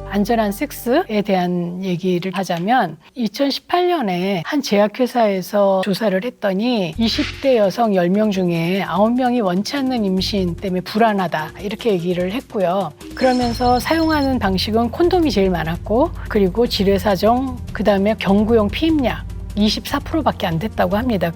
안전한 섹스에 대한 얘기를 하자면 2018년에 한 제약회사에서 조사를 했더니 20대 여성 10명 중에 9명이 원치 않는 임신 때문에 불안하다 이렇게 얘기를 했고요. 그러면서 사용하는 방식은 콘돔이 제일 많았고 그리고 지뢰사정, 그다음에 경구용 피임약 24%밖에 안 됐다고 합니다.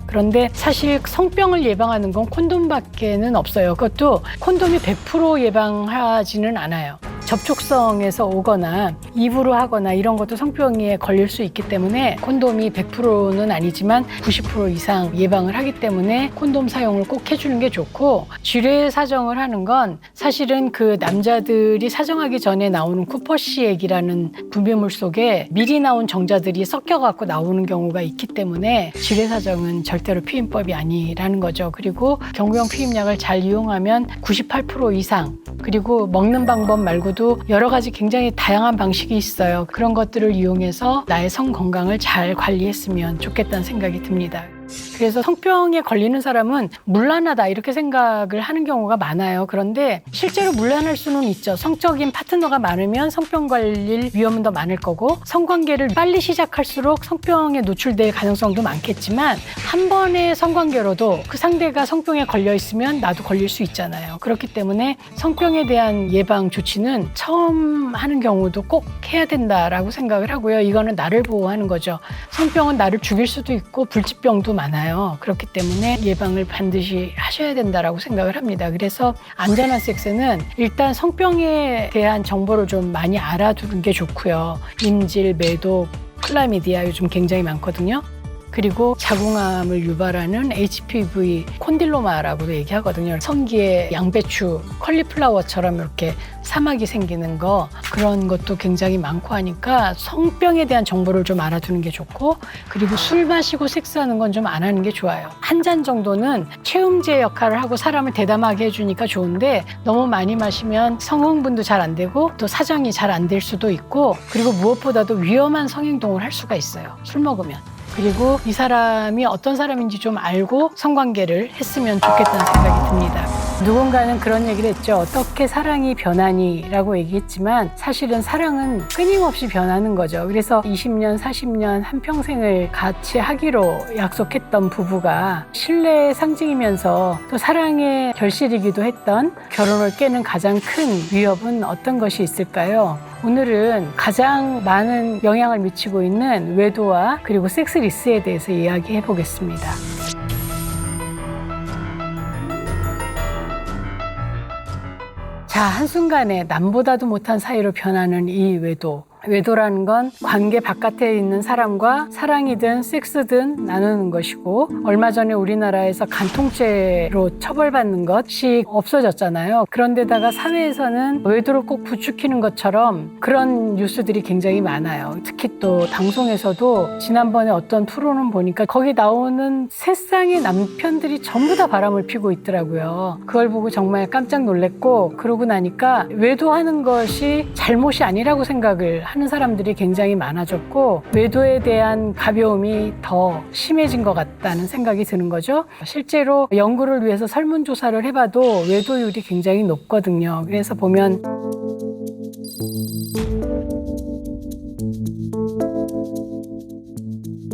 그런데 사실 성병을 예방하는 건 콘돔밖에는 없어요. 그것도 콘돔이 100% 예방하지는 않아요. 접촉성에서 오거나 입으로 하거나 이런 것도 성병에 걸릴 수 있기 때문에 콘돔이 100%는 아니지만 90% 이상 예방을 하기 때문에 콘돔 사용을 꼭 해주는 게 좋고, 쥐뢰 사정을 하는 건 사실은 그 남자들이 사정하기 전에 나오는 쿠퍼시액이라는 분비물 속에 미리 나온 정자들이 섞여갖고 나오는 경우가 있기 때문에 쥐뢰 사정은 절대로 피임법이 아니라는 거죠. 그리고 경구용 피임약을 잘 이용하면 98% 이상, 그리고 먹는 방법 말고도 여러 가지 굉장히 다양한 방식이 있어요. 그런 것들을 이용해서 나의 성 건강을 잘 관리했으면 좋겠다는 생각이 듭니다. 그래서 성병에 걸리는 사람은 문란하다 이렇게 생각을 하는 경우가 많아요. 그런데 실제로 문란할 수는 있죠. 성적인 파트너가 많으면 성병 걸릴 위험은 더 많을 거고, 성관계를 빨리 시작할수록 성병에 노출될 가능성도 많겠지만 한 번의 성관계로도 그 상대가 성병에 걸려 있으면 나도 걸릴 수 있잖아요. 그렇기 때문에 성병에 대한 예방 조치는 처음 하는 경우도 꼭 해야 된다라고 생각을 하고요. 이거는 나를 보호하는 거죠. 성병은 나를 죽일 수도 있고 불치병도 많아요. 그렇기 때문에 예방을 반드시 하셔야 된다라고 생각을 합니다. 그래서 안전한 섹스는 일단 성병에 대한 정보를 좀 많이 알아두는 게 좋고요. 임질, 매독, 클라미디아 요즘 굉장히 많거든요. 그리고 자궁암을 유발하는 HPV 콘딜로마라고도 얘기하거든요. 성기에 양배추, 컬리플라워처럼 이렇게 사막이 생기는 거, 그런 것도 굉장히 많고 하니까 성병에 대한 정보를 좀 알아두는 게 좋고, 그리고 술 마시고 섹스하는 건 좀 안 하는 게 좋아요. 한 잔 정도는 체음제 역할을 하고 사람을 대담하게 해주니까 좋은데 너무 많이 마시면 성흥분도 잘 안 되고 또 사정이 잘 안 될 수도 있고, 그리고 무엇보다도 위험한 성행동을 할 수가 있어요. 술 먹으면. 그리고 이 사람이 어떤 사람인지 좀 알고 성관계를 했으면 좋겠다는 생각이 듭니다. 누군가는 그런 얘기를 했죠. 어떻게 사랑이 변하니? 라고 얘기했지만 사실은 사랑은 끊임없이 변하는 거죠. 그래서 20년, 40년 한평생을 같이 하기로 약속했던 부부가 신뢰의 상징이면서 또 사랑의 결실이기도 했던 결혼을 깨는 가장 큰 위협은 어떤 것이 있을까요? 오늘은 가장 많은 영향을 미치고 있는 외도와 그리고 섹스리스에 대해서 이야기해 보겠습니다. 자, 한순간에 남보다도 못한 사이로 변하는 이 외도. 외도라는 건 관계 바깥에 있는 사람과 사랑이든 섹스든 나누는 것이고, 얼마 전에 우리나라에서 간통죄로 처벌받는 것이 없어졌잖아요. 그런데다가 사회에서는 외도를 꼭 부추기는 것처럼 그런 뉴스들이 굉장히 많아요. 특히 또 방송에서도 지난번에 어떤 프로는 보니까 거기 나오는 세상의 남편들이 전부 다 바람을 피고 있더라고요. 그걸 보고 정말 깜짝 놀랐고, 그러고 나니까 외도하는 것이 잘못이 아니라고 생각을 하는 사람들이 굉장히 많아졌고, 외도에 대한 가벼움이 더 심해진 것 같다는 생각이 드는 거죠. 실제로 연구를 위해서 설문조사를 해봐도 외도율이 굉장히 높거든요. 그래서 보면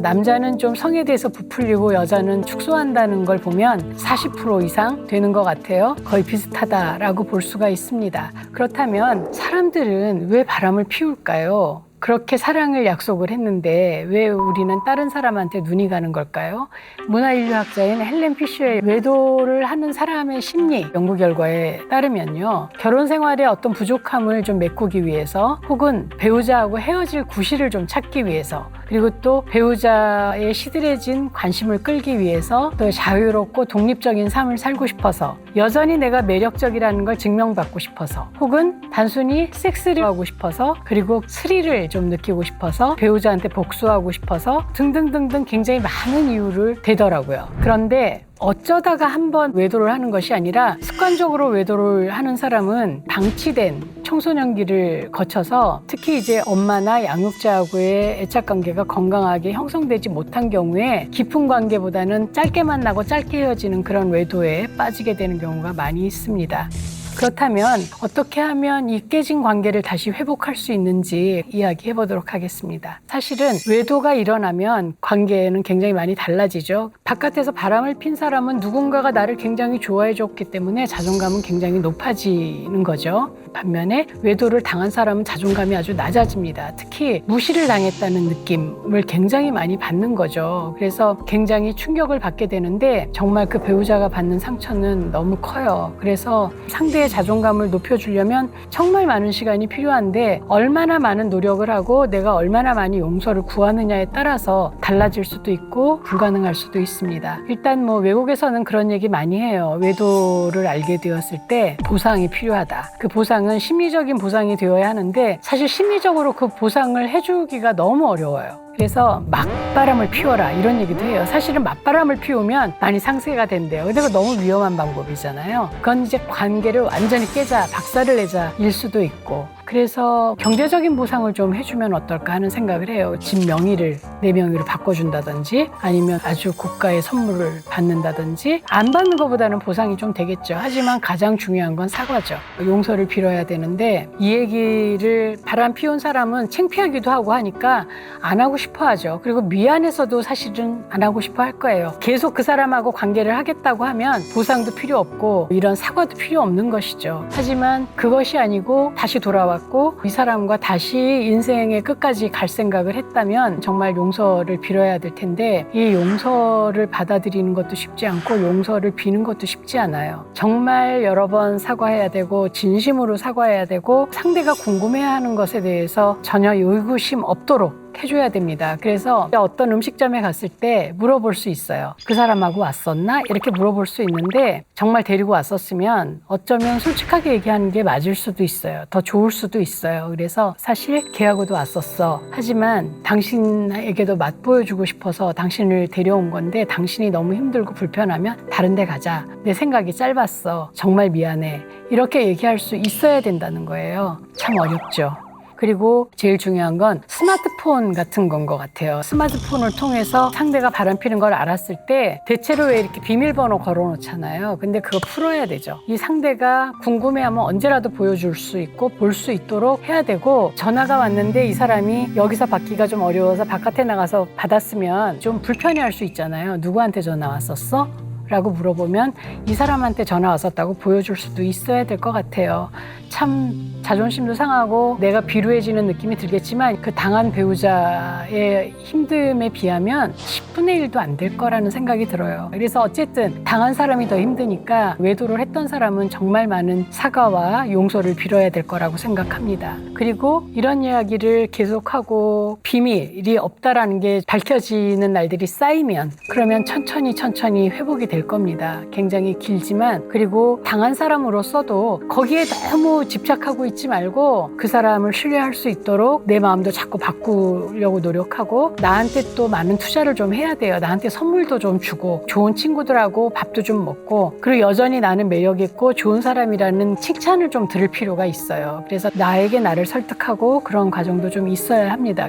남자는 좀 성에 대해서 부풀리고 여자는 축소한다는 걸 보면 40% 이상 되는 것 같아요. 거의 비슷하다라고 볼 수가 있습니다. 그렇다면 사람들은 왜 바람을 피울까요? 그렇게 사랑을 약속을 했는데 왜 우리는 다른 사람한테 눈이 가는 걸까요? 문화인류학자인 헬렌 피셔의 외도를 하는 사람의 심리 연구 결과에 따르면요, 결혼 생활에 어떤 부족함을 좀 메꾸기 위해서, 혹은 배우자하고 헤어질 구실을 좀 찾기 위해서, 그리고 또 배우자의 시들해진 관심을 끌기 위해서, 또 자유롭고 독립적인 삶을 살고 싶어서, 여전히 내가 매력적이라는 걸 증명받고 싶어서, 혹은 단순히 섹스를 하고 싶어서, 그리고 스릴을 좀 느끼고 싶어서, 배우자한테 복수하고 싶어서 등등등등 굉장히 많은 이유를 대더라고요. 그런데 어쩌다가 한번 외도를 하는 것이 아니라 습관적으로 외도를 하는 사람은 방치된 청소년기를 거쳐서 특히 이제 엄마나 양육자하고의 애착 관계가 건강하게 형성되지 못한 경우에 깊은 관계보다는 짧게 만나고 짧게 헤어지는 그런 외도에 빠지게 되는 경우가 많이 있습니다. 그렇다면 어떻게 하면 이 깨진 관계를 다시 회복할 수 있는지 이야기해 보도록 하겠습니다. 사실은 외도가 일어나면 관계는 굉장히 많이 달라지죠. 바깥에서 바람을 핀 사람은 누군가가 나를 굉장히 좋아해 줬기 때문에 자존감은 굉장히 높아지는 거죠. 반면에 외도를 당한 사람은 자존감이 아주 낮아집니다. 특히 무시를 당했다는 느낌을 굉장히 많이 받는 거죠. 그래서 굉장히 충격을 받게 되는데 정말 그 배우자가 받는 상처는 너무 커요. 그래서 상대의 자존감을 높여주려면 정말 많은 시간이 필요한데 얼마나 많은 노력을 하고 내가 얼마나 많이 용서를 구하느냐에 따라서 달라질 수도 있고 불가능할 수도 있습니다. 일단 뭐 외국에서는 그런 얘기 많이 해요. 외도를 알게 되었을 때 보상이 필요하다. 그 보상은 심리적인 보상이 되어야 하는데 사실 심리적으로 그 보상을 해주기가 너무 어려워요. 그래서 맞바람을 피워라 이런 얘기도 해요. 사실은 맞바람을 피우면 많이 상쇄가 된대요. 근데 그거 너무 위험한 방법이잖아요. 그건 이제 관계를 완전히 깨자, 박살을 내자 일 수도 있고. 그래서 경제적인 보상을 좀 해주면 어떨까 하는 생각을 해요. 집 명의를 내 명의로 바꿔준다든지 아니면 아주 고가의 선물을 받는다든지 안 받는 것보다는 보상이 좀 되겠죠. 하지만 가장 중요한 건 사과죠. 용서를 빌어야 되는데 이 얘기를 바람 피운 사람은 창피하기도 하고 하니까 안 하고 싶어 하죠. 그리고 미안해서도 사실은 안 하고 싶어 할 거예요. 계속 그 사람하고 관계를 하겠다고 하면 보상도 필요 없고 이런 사과도 필요 없는 것이죠. 하지만 그것이 아니고 다시 돌아왔고 이 사람과 다시 인생의 끝까지 갈 생각을 했다면 정말 용서를 빌어야 될 텐데 이 용서를 받아들이는 것도 쉽지 않고 용서를 비는 것도 쉽지 않아요. 정말 여러 번 사과해야 되고 진심으로 사과해야 되고 상대가 궁금해하는 것에 대해서 전혀 의구심 없도록 해줘야 됩니다. 그래서 어떤 음식점에 갔을 때 물어볼 수 있어요. 그 사람하고 왔었나? 이렇게 물어볼 수 있는데 정말 데리고 왔었으면 어쩌면 솔직하게 얘기하는 게 맞을 수도 있어요. 더 좋을 수도 있어요. 그래서 사실 걔하고도 왔었어. 하지만 당신에게도 맛보여주고 싶어서 당신을 데려온 건데 당신이 너무 힘들고 불편하면 다른 데 가자. 내 생각이 짧았어. 정말 미안해. 이렇게 얘기할 수 있어야 된다는 거예요. 참 어렵죠. 그리고 제일 중요한 건 스마트폰 같은 건 것 같아요. 스마트폰을 통해서 상대가 바람피는 걸 알았을 때 대체로 왜 이렇게 비밀번호 걸어놓잖아요. 근데 그거 풀어야 되죠. 이 상대가 궁금해하면 언제라도 보여줄 수 있고 볼 수 있도록 해야 되고 전화가 왔는데 이 사람이 여기서 받기가 좀 어려워서 바깥에 나가서 받았으면 좀 불편해할 수 있잖아요. 누구한테 전화 왔었어? 라고 물어보면 이 사람한테 전화 왔었다고 보여줄 수도 있어야 될 것 같아요. 참 자존심도 상하고 내가 비루해지는 느낌이 들겠지만 그 당한 배우자의 힘듦에 비하면 10분의 1도 안 될 거라는 생각이 들어요. 그래서 어쨌든 당한 사람이 더 힘드니까 외도를 했던 사람은 정말 많은 사과와 용서를 빌어야 될 거라고 생각합니다. 그리고 이런 이야기를 계속하고 비밀이 없다라는 게 밝혀지는 날들이 쌓이면 그러면 천천히 회복이 될 겁니다. 굉장히 길지만 그리고 당한 사람으로서도 거기에 너무 집착하고 있지 말고 그 사람을 신뢰할 수 있도록 내 마음도 자꾸 바꾸려고 노력하고 나한테 또 많은 투자를 좀 해야 돼요. 나한테 선물도 좀 주고 좋은 친구들하고 밥도 좀 먹고 그리고 여전히 나는 매력 있고 좋은 사람이라는 칭찬을 좀 들을 필요가 있어요. 그래서 나에게 나를 설득하고 그런 과정도 좀 있어야 합니다.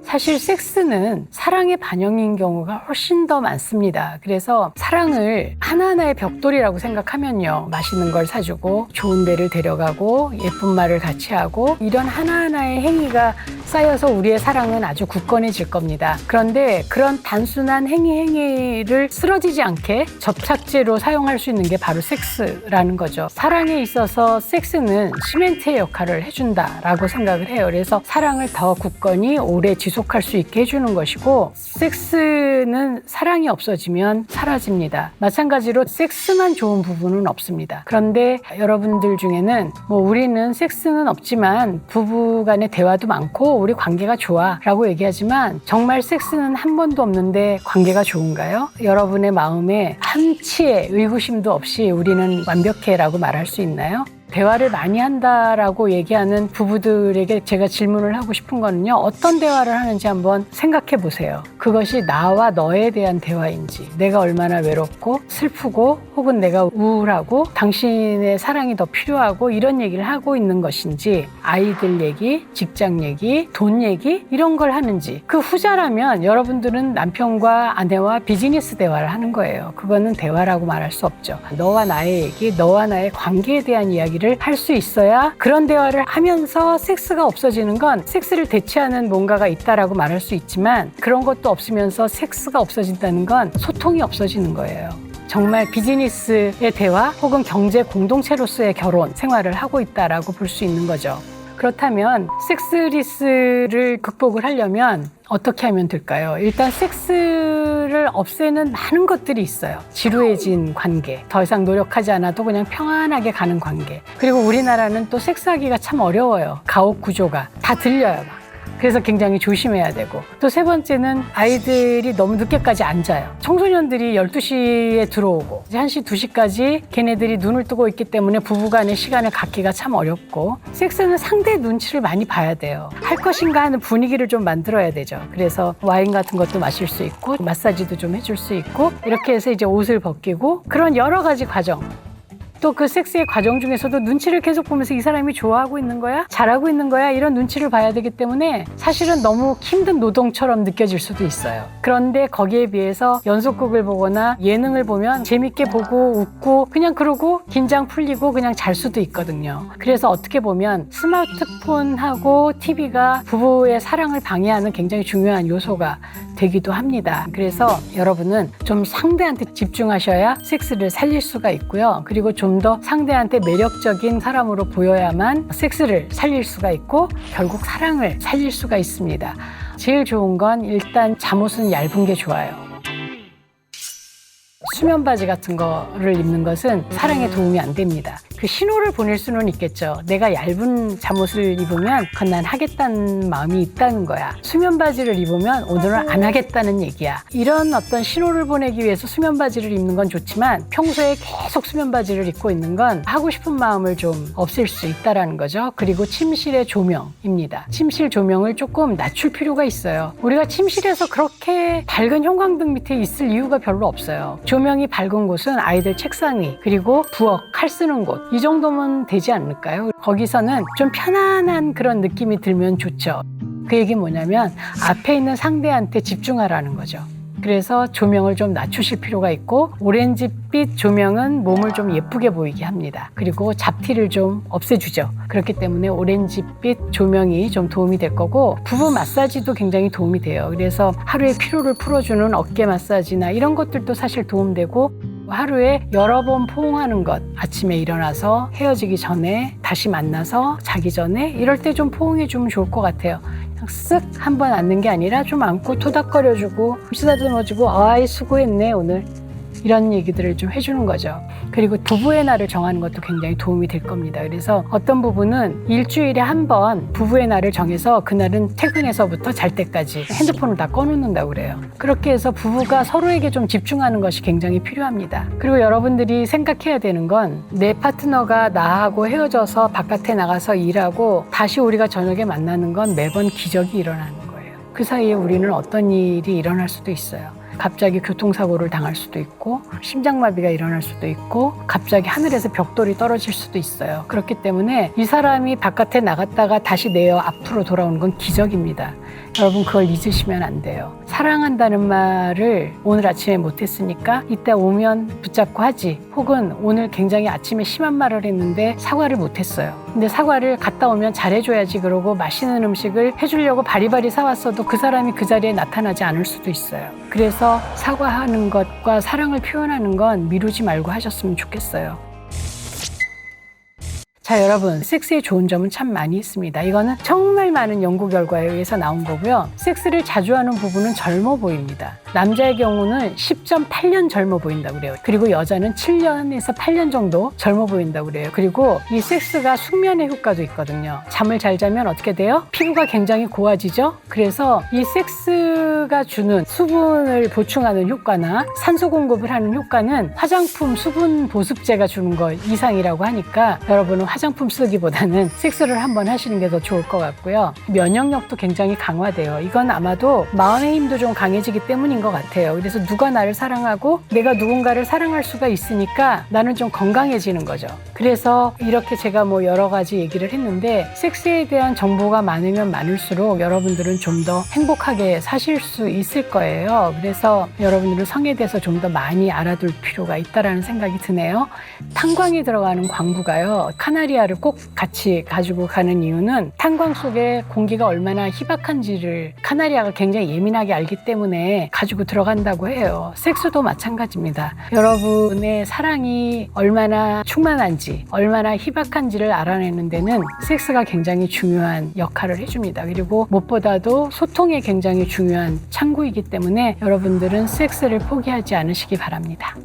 사실 섹스는 사랑의 반영인 경우가 훨씬 더 많습니다. 그래서 사랑을 하나하나의 벽돌이라고 생각하면요. 맛있는 걸 사주고 좋은 데를 데려가고 예쁜 말을 같이 하고 이런 하나하나의 행위가 쌓여서 우리의 사랑은 아주 굳건해질 겁니다. 그런데 그런 단순한 행위를 쓰러지지 않게 접착제로 사용할 수 있는 게 바로 섹스라는 거죠. 사랑에 있어서 섹스는 시멘트의 역할을 해준다라고 생각을 해요. 그래서 사랑을 더 굳건히 오래 지속할 수 있게 해주는 것이고 섹스는 사랑이 없어지면 사라집니다. 마찬가지로 섹스만 좋은 부분은 없습니다. 그런데 여러분들 중에는 우리는 섹스는 없지만 부부 간의 대화도 많고 우리 관계가 좋아 라고 얘기하지만 정말 섹스는 한 번도 없는데 관계가 좋은가요? 여러분의 마음에 한치의 의구심도 없이 우리는 완벽해 라고 말할 수 있나요? 대화를 많이 한다라고 얘기하는 부부들에게 제가 질문을 하고 싶은 거는요. 어떤 대화를 하는지 한번 생각해 보세요. 그것이 나와 너에 대한 대화인지, 내가 얼마나 외롭고 슬프고 혹은 내가 우울하고 당신의 사랑이 더 필요하고 이런 얘기를 하고 있는 것인지, 아이들 얘기, 직장 얘기, 돈 얘기 이런 걸 하는지. 그 후자라면 여러분들은 남편과 아내와 비즈니스 대화를 하는 거예요. 그거는 대화라고 말할 수 없죠. 너와 나의 얘기, 너와 나의 관계에 대한 이야기를 할 수 있어야, 그런 대화를 하면서 섹스가 없어지는 건 섹스를 대체하는 뭔가가 있다라고 말할 수 있지만, 그런 것도 없으면서 섹스가 없어진다는 건 소통이 없어지는 거예요. 정말 비즈니스의 대화 혹은 경제 공동체로서의 결혼 생활을 하고 있다라고 볼 수 있는 거죠. 그렇다면 섹스리스를 극복을 하려면 어떻게 하면 될까요? 일단 섹스를 없애는 많은 것들이 있어요. 지루해진 관계, 더 이상 노력하지 않아도 그냥 평안하게 가는 관계. 그리고 우리나라는 또 섹스하기가 참 어려워요. 가옥 구조가 다 들려요, 막. 그래서 굉장히 조심해야 되고, 또 세 번째는 아이들이 너무 늦게까지 안 자요. 청소년들이 12시에 들어오고 1시, 2시까지 걔네들이 눈을 뜨고 있기 때문에 부부간의 시간을 갖기가 참 어렵고, 섹스는 상대의 눈치를 많이 봐야 돼요. 할 것인가 하는 분위기를 좀 만들어야 되죠. 그래서 와인 같은 것도 마실 수 있고 마사지도 좀 해줄 수 있고, 이렇게 해서 이제 옷을 벗기고, 그런 여러 가지 과정, 또 그 섹스의 과정 중에서도 눈치를 계속 보면서 이 사람이 좋아하고 있는 거야? 잘하고 있는 거야? 이런 눈치를 봐야 되기 때문에 사실은 너무 힘든 노동처럼 느껴질 수도 있어요. 그런데 거기에 비해서 연속극을 보거나 예능을 보면 재밌게 보고 웃고 그냥 그러고 긴장 풀리고 그냥 잘 수도 있거든요. 그래서 어떻게 보면 스마트폰하고 TV가 부부의 사랑을 방해하는 굉장히 중요한 요소가 되기도 합니다. 그래서 여러분은 좀 상대한테 집중하셔야 섹스를 살릴 수가 있고요. 그리고 좀 더 상대한테 매력적인 사람으로 보여야만 섹스를 살릴 수가 있고 결국 사랑을 살릴 수가 있습니다. 제일 좋은 건 일단 잠옷은 얇은 게 좋아요. 수면 바지 같은 거를 입는 것은 사랑에 도움이 안 됩니다. 그 신호를 보낼 수는 있겠죠. 내가 얇은 잠옷을 입으면 그건 난 하겠다는 마음이 있다는 거야. 수면 바지를 입으면 오늘은 안 하겠다는 얘기야. 이런 어떤 신호를 보내기 위해서 수면 바지를 입는 건 좋지만, 평소에 계속 수면 바지를 입고 있는 건 하고 싶은 마음을 좀 없앨 수 있다는 거죠. 그리고 침실의 조명입니다. 침실 조명을 조금 낮출 필요가 있어요. 우리가 침실에서 그렇게 밝은 형광등 밑에 있을 이유가 별로 없어요. 조명이 밝은 곳은 아이들 책상 위, 그리고 부엌, 칼 쓰는 곳, 이 정도면 되지 않을까요? 거기서는 좀 편안한 그런 느낌이 들면 좋죠. 그 얘기 뭐냐면 앞에 있는 상대한테 집중하라는 거죠. 그래서 조명을 좀 낮추실 필요가 있고, 오렌지빛 조명은 몸을 좀 예쁘게 보이게 합니다. 그리고 잡티를 좀 없애주죠. 그렇기 때문에 오렌지빛 조명이 좀 도움이 될 거고, 부부 마사지도 굉장히 도움이 돼요. 그래서 하루에 피로를 풀어주는 어깨 마사지나 이런 것들도 사실 도움되고, 하루에 여러 번 포옹하는 것, 아침에 일어나서 헤어지기 전에 다시 만나서 자기 전에 이럴 때 좀 포옹해주면 좋을 것 같아요. 쓱 한 번 안는 게 아니라 좀 안고 토닥거려주고 쓰다듬어주고, 아이 수고했네 오늘, 이런 얘기들을 좀 해주는 거죠. 그리고 부부의 날을 정하는 것도 굉장히 도움이 될 겁니다. 그래서 어떤 부부는 일주일에 한 번 부부의 날을 정해서 그날은 퇴근해서부터 잘 때까지 핸드폰을 다 꺼놓는다고 그래요. 그렇게 해서 부부가 서로에게 좀 집중하는 것이 굉장히 필요합니다. 그리고 여러분들이 생각해야 되는 건, 내 파트너가 나하고 헤어져서 바깥에 나가서 일하고 다시 우리가 저녁에 만나는 건 매번 기적이 일어나는 거예요. 그 사이에 우리는 어떤 일이 일어날 수도 있어요. 갑자기 교통사고를 당할 수도 있고, 심장마비가 일어날 수도 있고, 갑자기 하늘에서 벽돌이 떨어질 수도 있어요. 그렇기 때문에 이 사람이 바깥에 나갔다가 다시 내어 앞으로 돌아오는 건 기적입니다. 여러분 그걸 잊으시면 안 돼요. 사랑한다는 말을 오늘 아침에 못했으니까 이따 오면 붙잡고 하지, 혹은 오늘 굉장히 아침에 심한 말을 했는데 사과를 못했어요. 근데 사과를 갔다 오면 잘해줘야지 그러고 맛있는 음식을 해주려고 바리바리 사왔어도 그 사람이 그 자리에 나타나지 않을 수도 있어요. 그래서 사과하는 것과 사랑을 표현하는 건 미루지 말고 하셨으면 좋겠어요. 자, 여러분, 섹스의 좋은 점은 참 많이 있습니다. 이거는 정말 많은 연구 결과에 의해서 나온 거고요. 섹스를 자주 하는 부부는 젊어 보입니다. 남자의 경우는 10.8년 젊어 보인다고 그래요. 그리고 여자는 7년에서 8년 정도 젊어 보인다고 그래요. 그리고 이 섹스가 숙면의 효과도 있거든요. 잠을 잘 자면 어떻게 돼요? 피부가 굉장히 고와지죠? 그래서 이 섹스 섹스가 주는 수분을 보충하는 효과나 산소 공급을 하는 효과는 화장품 수분 보습제가 주는 것 이상이라고 하니까 여러분은 화장품 쓰기보다는 섹스를 한번 하시는 게 더 좋을 것 같고요. 면역력도 굉장히 강화돼요. 이건 아마도 마음의 힘도 좀 강해지기 때문인 것 같아요. 그래서 누가 나를 사랑하고 내가 누군가를 사랑할 수가 있으니까 나는 좀 건강해지는 거죠. 그래서 이렇게 제가 뭐 여러 가지 얘기를 했는데 섹스에 대한 정보가 많으면 많을수록 여러분들은 좀 더 행복하게 사실 수 있을 거예요. 그래서 여러분들은 성에 대해서 좀 더 많이 알아둘 필요가 있다라는 생각이 드네요. 탄광이 들어가는 광부가요. 카나리아를 꼭 같이 가지고 가는 이유는 탄광 속에 공기가 얼마나 희박한지를 카나리아가 굉장히 예민하게 알기 때문에 가지고 들어간다고 해요. 섹스도 마찬가지입니다. 여러분의 사랑이 얼마나 충만한지, 얼마나 희박한지를 알아내는 데는 섹스가 굉장히 중요한 역할을 해줍니다. 그리고 무엇보다도 소통에 굉장히 중요한 창구이기 때문에 여러분들은 섹스를 포기하지 않으시기 바랍니다.